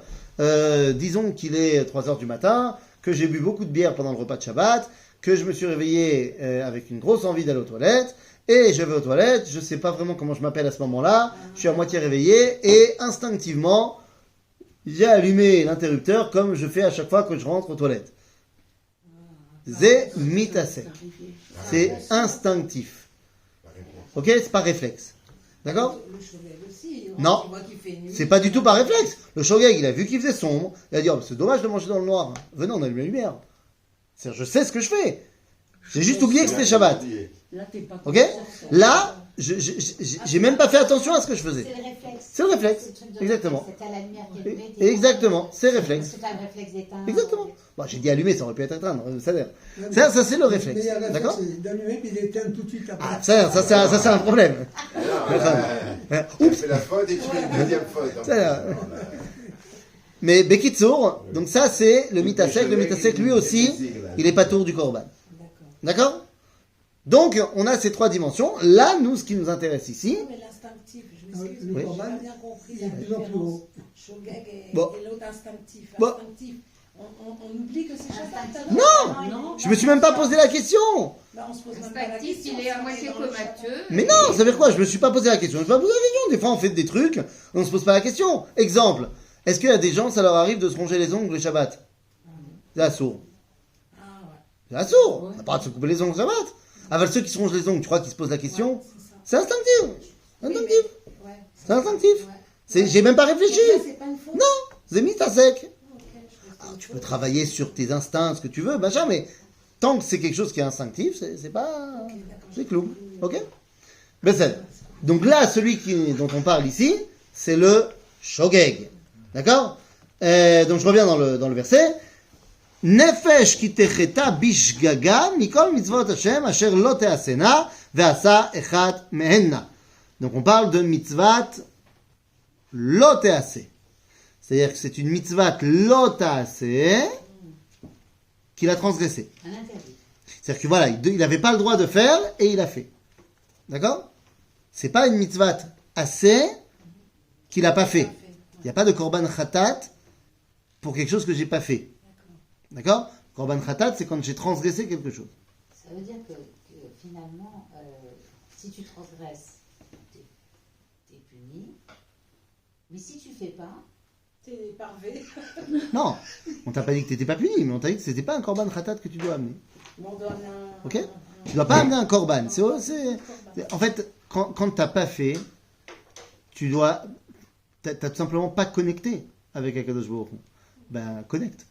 disons qu'il est 3 heures du matin, que j'ai bu beaucoup de bière pendant le repas de Shabbat, que je me suis réveillé avec une grosse envie d'aller aux toilettes, et je vais aux toilettes, je sais pas vraiment comment je m'appelle à ce moment-là, je suis à moitié réveillé, et instinctivement, j'ai allumé l'interrupteur comme je fais à chaque fois que je rentre aux toilettes. C'est mitasek. C'est instinctif. Ok, c'est pas réflexe. D'accord? Le Shogeg aussi. Non. Tu vois qu'il fait nuit. C'est pas du tout par réflexe. Le Shogeg, il a vu qu'il faisait sombre. Il a dit, oh, c'est dommage de manger dans le noir. Venez, on allume la lumière. C'est-à-dire, je sais ce que je fais. J'ai juste oublié que c'était Shabbat. Là, t'es pas Ok? Là, j'ai même pas fait attention à ce que je faisais. C'est le réflexe. C'est le réflexe. C'est le truc de Exactement. réflexe. C'est à la lumière qui est allumée, t'es Exactement. C'est réflexe. Parce que t'as le réflexe d'éteindre. Exactement. Bon, j'ai dit allumer, ça aurait pu être éteindre. Ça c'est le réflexe. Mais il y a un D'accord? réflexe, c'est d'allumer puis d'éteindre tout de suite après. Ah, ça c'est un problème. Tu fais la faute et tu fais une deuxième faute. Ça, Mais Bekitsour, donc ça c'est le mitasek. Le mitasek lui aussi, il est pas tour du korban. D'accord? Donc on a ces 3 dimensions. Là, nous, ce qui nous intéresse ici, Mais l'instinctif, je me suis Le Oui. corban, pas bien compris il est la de plus en plus différence. haut. Shogeg et, Bon. et l'autre instinctif. Bon. Instinctif. On oublie que c'est Shabbat. Instinctif. alors. Non. je me suis même pas posé la question. Bah, on se pose même pas la Instinctif, question. il est à si on moitié dans le comateux. Mais non, ça veut dire quoi? Je me suis pas posé la question. Je me suis pas posé la question. Des fois, on fait des trucs, on se pose pas la question. Exemple, est-ce qu'il y a des gens, ça leur arrive de se ronger les ongles le Shabbat? C'est assourd. Ah ouais. C'est assourd. On n'a pas le droit de se couper les ongles le Shabbat. Ah, ceux qui se rongent les ongles, tu crois qu'ils se posent la question? Ouais, c'est ça. C'est instinctif. Instinctif. Ouais. C'est instinctif. Ouais. J'ai même pas réfléchi. Donc là, c'est pas une faute. Non, c'est mis à sec. Ok, je Alors, tu peux travailler sur tes instincts, ce que tu veux, machin, mais tant que c'est quelque chose qui est instinctif, c'est pas. C'est clou. Ok? Ben c'est. Donc là, dont on parle ici, c'est le shogeg. D'accord? Donc je reviens dans le verset. Nefesh ki techeta bishgaga mikol mitzvot Hashem asher lo teasena ve'asa echat mehenna. Donc on parle de mitzvat lo tease. C'est-à-dire que c'est une mitzvat lo tease qu'il a transgressé. Un interdit. C'est-à-dire que voilà, il n'avait pas le droit de faire et il a fait. D'accord? C'est pas une mitzvat assez qu'il n'a pas fait. Il n'y a pas de korban khatat pour quelque chose que j'ai pas fait. D'accord? Korban khatat, c'est quand j'ai transgressé quelque chose. Ça veut dire que finalement, si tu transgresses, t'es puni. Mais si tu fais pas, T'es parvé. Non, on t'a pas dit que t'étais pas puni, mais on t'a dit que c'était pas un korban khatat que tu dois amener. On donne un. Ok? Tu dois pas amener un korban. En fait, quand t'as pas fait, t'as tout simplement pas connecté avec Akadosh Baruch Hu. Ben, connecte.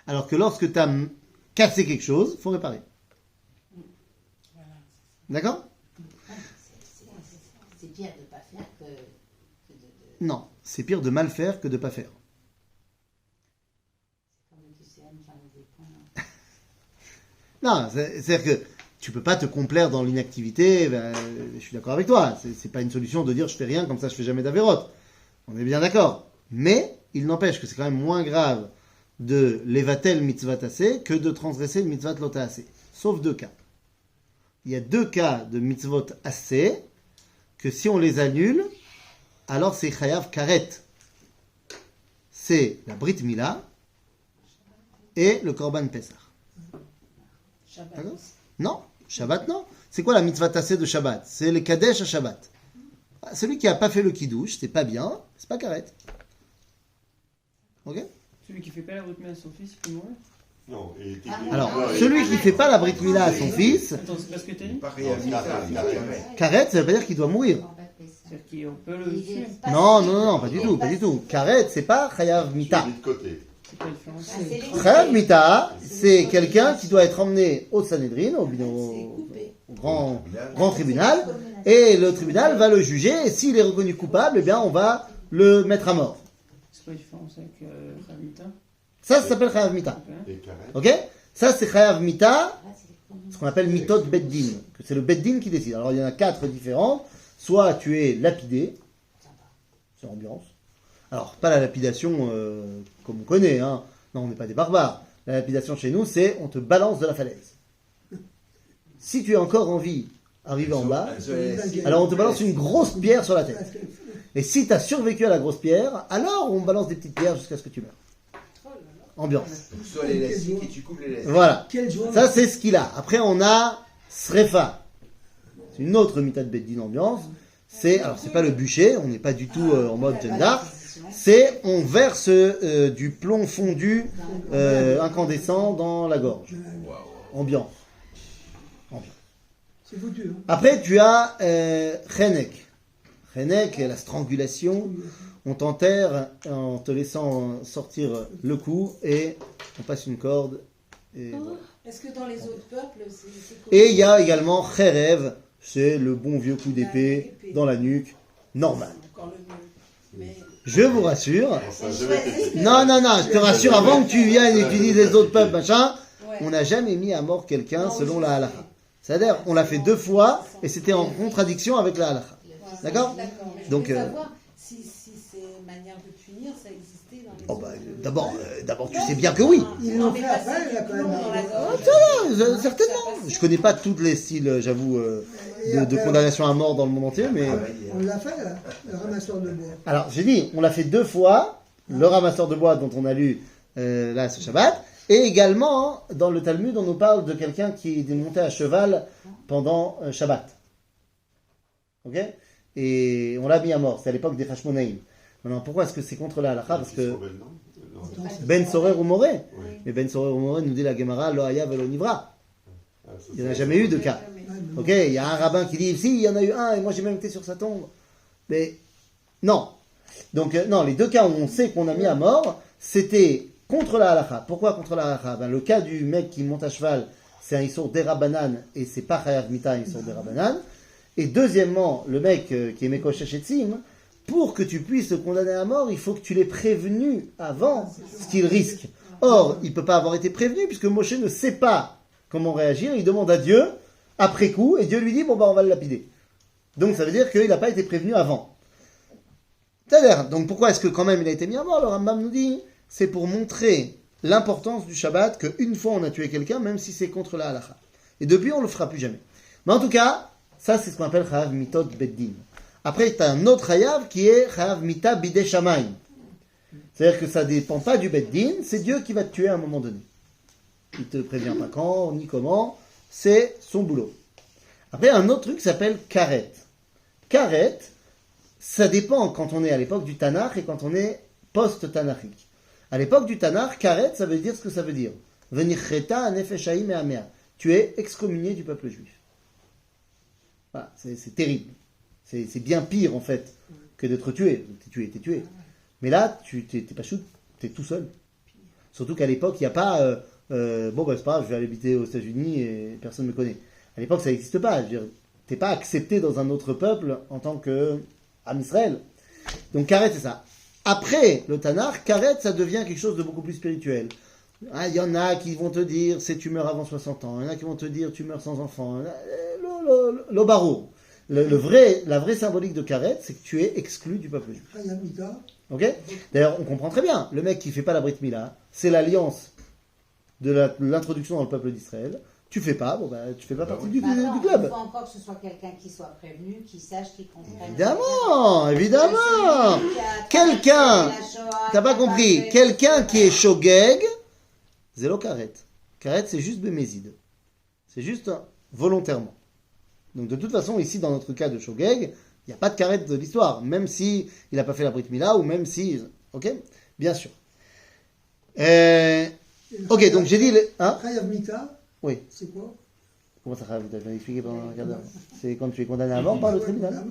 Alors que lorsque tu as cassé quelque chose, il faut réparer. D'accord? c'est pire de ne pas faire que de. Non, c'est pire de mal faire que de pas faire. Comme tu sais, une femme des points. Non, c'est-à-dire que tu peux pas te complaire dans l'inactivité. Ben, je suis d'accord avec toi. C'est pas une solution de dire je fais rien comme ça, je fais jamais d'avérote. On est bien d'accord. Mais il n'empêche que c'est quand même moins grave de levatel mitzvah tassé que de transgresser le mitzvah lo tassé. Sauf 2 cas. Il y a 2 cas de mitzvot assez que si on les annule, alors c'est chayav karet. C'est la brit mila et le korban pesach. Shabbat. D'accord? Non, Shabbat non. C'est quoi la mitzvah tassé de Shabbat? C'est le kadesh à Shabbat. Celui qui n'a pas fait le kiddush, c'est pas bien, c'est pas karet. Ok? Celui qui fait pas la route à son fils, il peut mourir. Non, et Alors, celui qui fait pas la brit mila à son fils, Attends, c'est pas ce que t'as dit? Pareil à Mita, karet, ça veut pas dire qu'il doit mourir. C'est-à-dire qu'on peut le tuer. Non, pas du tout, pas du tout. Karet, c'est pas chayav mita. de côté. C'est quoi la différence? Chayav mita, c'est quelqu'un qui doit être emmené au Sanhedrin, au grand tribunal, et le tribunal va le juger, et s'il est reconnu coupable, eh bien, on va le mettre à mort. C'est quoi la différence avec Ramita? Ça s'appelle chayav mita. Ok. Et carré. Ok? Ça, c'est chayav mita, ce qu'on appelle mitot beddin, que c'est le beddin qui décide. Alors, il y en a 4 différents. Soit tu es lapidé, c'est ambiance. Alors, pas la lapidation comme on connaît, hein. Non, on n'est pas des barbares. La lapidation chez nous, c'est on te balance de la falaise. Si tu es encore en vie, arrivé en bas, alors on te balance une grosse pierre sur la tête. Et si tu as survécu à la grosse pierre, alors on balance des petites pierres jusqu'à ce que tu meurs. Ambiance. Donc, soit l'élastique et tu coupes l'élastique. Voilà. Quelle joie. Ça, c'est ce qu'il a. Après, on a Srefa. C'est une autre Mitat Beddin ambiance. Alors, c'est pas le bûcher, on n'est pas du tout en mode Jenda. C'est, on verse du plomb fondu incandescent dans la gorge. Ambiance. C'est foutu. Hein. Après, tu as Chenek. Chenek, la strangulation. On t'enterre en te laissant sortir le cou et on passe une corde. Et, voilà. Est-ce que dans les autres peuples, c'est Et il y a également Kherev, c'est le bon vieux coup d'épée dans la nuque, normal. encore le mieux. Mais Je vous rassure. Ça a jamais été. Non, je te rassure, avant que tu viennes et que tu dises les autres peuples, machin, ouais. on n'a jamais mis à mort quelqu'un Non, selon je la sais. halakha. C'est-à-dire, on l'a fait 2 fois et c'était en contradiction avec la halakha. Voilà. D'accord. Mais je Donc, voulais savoir si ces manières de punir, ça existait dans les Oh autres bah, peuples. d'abord, tu sais bien que oui. Ils Non, l'ont mais fait passer après, du là, quand plomb même. dans la gorge. Certainement. Je connais pas tous les styles, j'avoue, Et de après, condamnation à mort dans le monde entier, mais... On l'a fait, là, le ramasseur de bois. Alors, j'ai dit, on l'a fait 2 fois, le ramasseur de bois dont on a lu là ce Shabbat, et également, dans le Talmud, on nous parle de quelqu'un qui est monté à cheval pendant Shabbat. Ok. Et on l'a mis à mort, c'est à l'époque des Hashmonaïm. Maintenant, pourquoi est-ce que c'est contre la halakha? Parce que Ben Sorer ou Moré. Mais Ben Sorer ou Moré nous dit la Gemara, Lo Haya Velo Nivra. Il n'y en a jamais eu de cas. Ok, il y a un rabbin qui dit, si, il y en a eu un, et moi j'ai même été sur sa tombe. Mais non. Donc, non, les 2 cas où on sait qu'on a mis à mort, c'était contre la halakha. Pourquoi contre la halakha? Le cas du mec qui monte à cheval, c'est un Issour d'Erabanan, et c'est pas Chayav Mita, un Issour d'Erabanan. Et deuxièmement, le mec qui est Mekosh Shetzim, pour que tu puisses le condamner à mort, il faut que tu l'aies prévenu avant ce qu'il risque. Or, il ne peut pas avoir été prévenu, puisque Moshe ne sait pas comment réagir, il demande à Dieu, après coup, et Dieu lui dit, bon bah on va le lapider. Donc ça veut dire qu'il n'a pas été prévenu avant. C'est-à-dire, donc pourquoi est-ce que quand même il a été mis à mort? Le Rambam nous dit, c'est pour montrer l'importance du Shabbat, qu'une fois on a tué quelqu'un, même si c'est contre la halakha. Et depuis, on ne le fera plus jamais. Mais en tout cas, ça c'est ce qu'on appelle Chayav Mitot Beddin. Après, tu as un autre Chayav qui est Chayav Mita Bidei Shamayim. C'est-à-dire que ça ne dépend pas du Beddin, c'est Dieu qui va te tuer à un moment donné. Il ne te prévient pas quand, ni comment, c'est son boulot. Après, un autre truc s'appelle Karet. Karet, ça dépend quand on est à l'époque du Tanakh et quand on est post-Tanakhique. À l'époque du Tanakh, Karet, ça veut dire ce que ça veut dire. Venicheta nefeshaim et amea. Tu es excommunié du peuple juif. Voilà, c'est terrible. C'est bien pire, en fait, que d'être tué. T'es tué. Mais là, t'es pas chou, t'es tout seul. Surtout qu'à l'époque, il n'y a pas... bon, bah, c'est pas grave, je vais aller habiter aux États-Unis et personne ne me connaît. À l'époque, ça n'existe pas. Je veux dire, t'es pas accepté dans un autre peuple en tant que Am Israël. Donc, Karet, c'est ça. Après le Tanakh, Karet, ça devient quelque chose de beaucoup plus spirituel. Il y en a qui vont te dire, c'est tu meurs avant 60 ans. Il y en a qui vont te dire, tu meurs sans enfant. Le barreau. La vraie symbolique de Karet, c'est que tu es exclu du peuple juif. Chayav Mita. Ok. D'ailleurs, on comprend très bien. Le mec qui fait pas la Brit Mila, c'est l'alliance de l'introduction dans le peuple d'Israël. Tu fais pas, bon bah, tu fais pas partie du Maintenant, club. il faut encore que ce soit quelqu'un qui soit prévenu, qui sache, qui comprenne. Évidemment. Quelqu'un, t'as pas compris, quelqu'un qui est shogeg, zélo karet. Karet, c'est juste bémézide. C'est juste volontairement. Donc de toute façon, ici, dans notre cas de shogeg, il n'y a pas de karet de l'histoire, même si il n'a pas fait la Brit Mila, ou même si... Ok. Bien sûr. Ok, donc j'ai dit... Chayav Mita, Oui. c'est quoi? Comment ça, je vais expliquer pendant un quart d'heure. C'est quand tu es condamné à mort par le tribunal.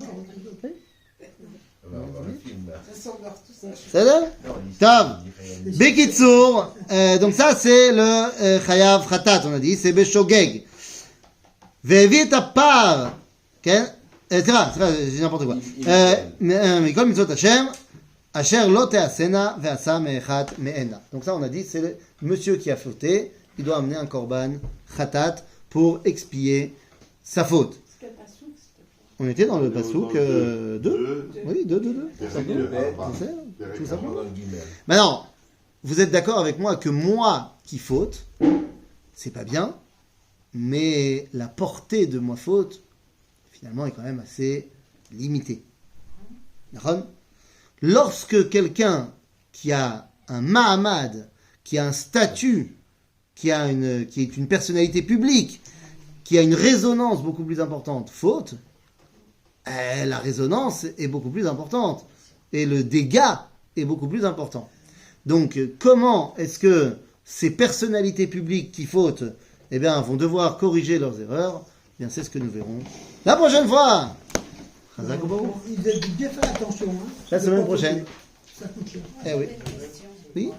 On va voir le film, là. Ça s'endort tout ça. C'est ça? Non, Tav. l'histoire, Bekitsour, donc ça c'est le Chayav Khatat, on a dit, c'est Beshogeg. Ve'evit apar, c'est vrai, j'ai n'importe quoi. Mikol mitzvot Hashem, asher lo te'asena ve'asa me'echat me'ena. Donc ça on a dit, c'est le monsieur qui a fauté, il doit amener un korban Khatat pour expier sa faute. C'est quel passouk, s'il te plaît? On était dans le Passouk 2. Oui, 2. Personne ne le met. Tout ça. Pendant le guimel. Maintenant, vous êtes d'accord avec moi que moi qui faute, c'est pas bien, mais la portée de ma faute, finalement, est quand même assez limitée. D'accord ? Lorsque quelqu'un qui a un mahamad, qui a un statut, qui est une personnalité publique, qui a une résonance beaucoup plus importante, faute, la résonance est beaucoup plus importante. Et le dégât est beaucoup plus important. Donc, comment est-ce que ces personnalités publiques qui fautent, eh bien, vont devoir corriger leurs erreurs ? Eh bien, c'est ce que nous verrons la prochaine fois. Chazak Ubaruch. Il faut bien faire attention. Hein. La semaine prochaine. Ça coûte cher. Eh oui. Oui.